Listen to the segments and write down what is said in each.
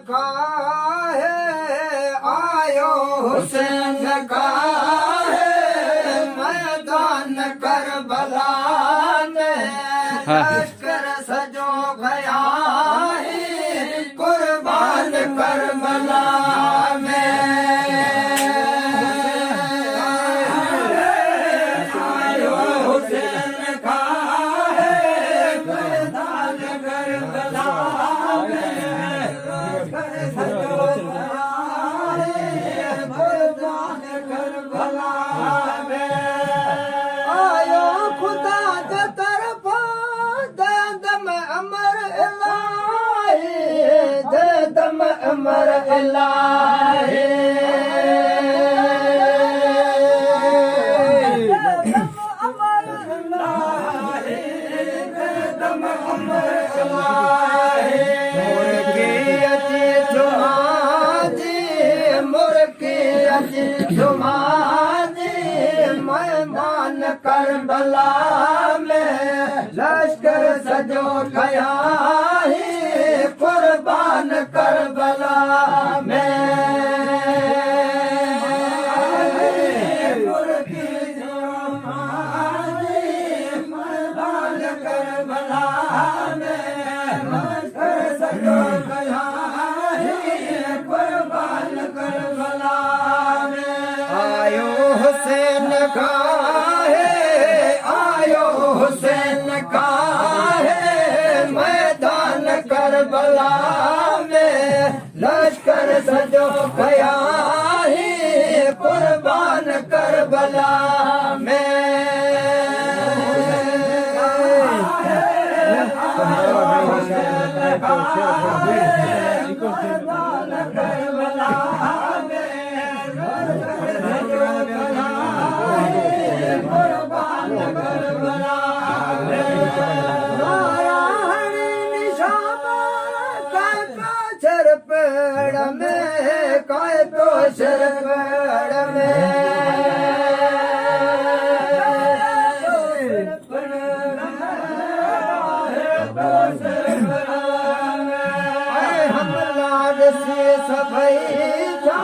का है आयो हुसैन का है मैदान करबला में लश्कर सजो गया है कुर्बान करबला में आयो हुसैन का है मैदान करबला आयो खुदा के तरफ दे दम अमर इलाही दे दम अमर इलाही मेहमान करबला में लश्कर सजो गया है कुर्बान करबला में मैदान करबला में लश्कर सजो गया है कुर्बान करबला आयो हुसैन का है आयो हुसैन का है मैदान करबला में लश्कर सजो गया है कुर्बान करबला में पेड़ में काय तो सर पेड़ में हम लाड से सफाई था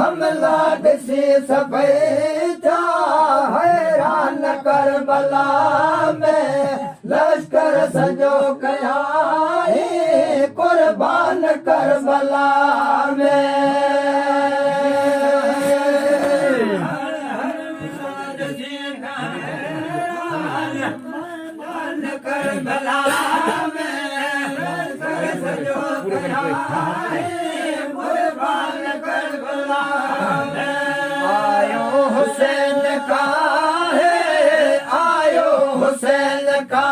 हम लाड से सफाई था हैरान करबला में लश्कर सजो गया है कुर्बान करबला में करबला कुर्बान करबला आयो हुसैन का है आयो हुसैन का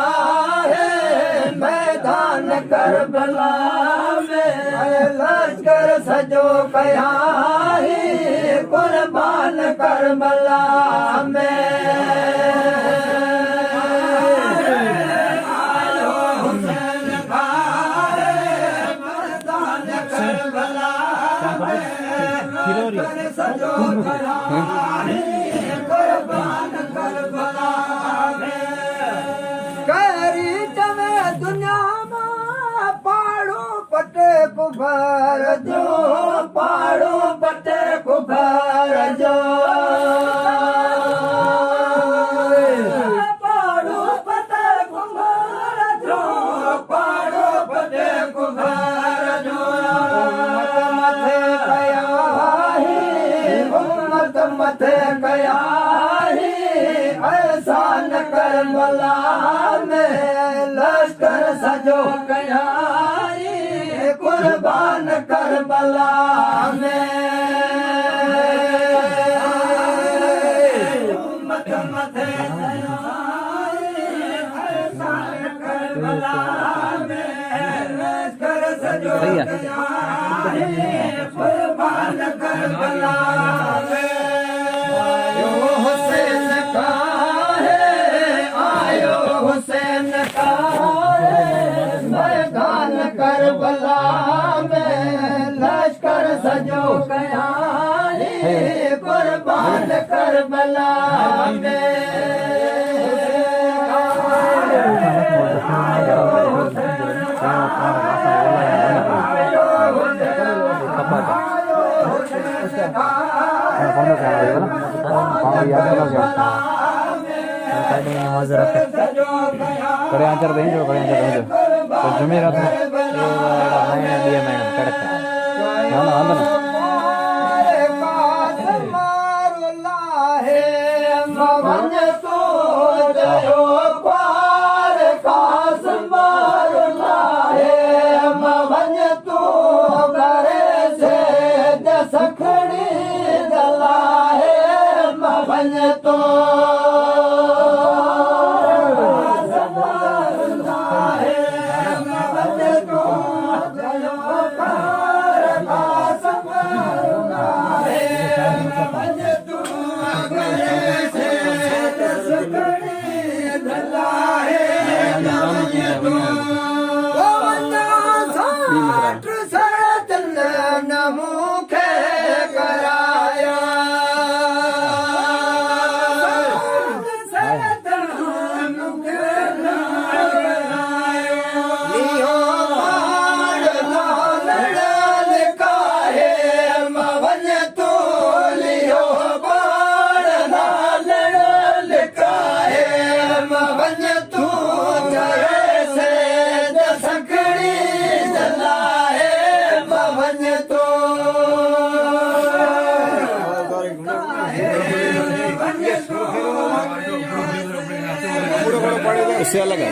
है मैदान करबला में लश्कर सजो गया है कुर्बान करबला में करी तमे दुनिया में पाड़ो पटे कुफर जो पाड़ो पटे कुफर जो पाड़ो पटे कुफर जो पाड़ो पटे कुफर जो मथे गया है एहसान करबला में लश्कर सजो गया है कुर्बान करबला में मथे एहसान करबला में लश्कर सजो गया है कुर्बान करबला में हुसैन का है मैदान करबला में लश्कर सजो गया है कुर्बान करबला में साइड में मौज रखे कड़े आंचर दें जो तो जमीन रखना ये महीने दिए महीने कड़क ना ना अंदर उससे अलग है।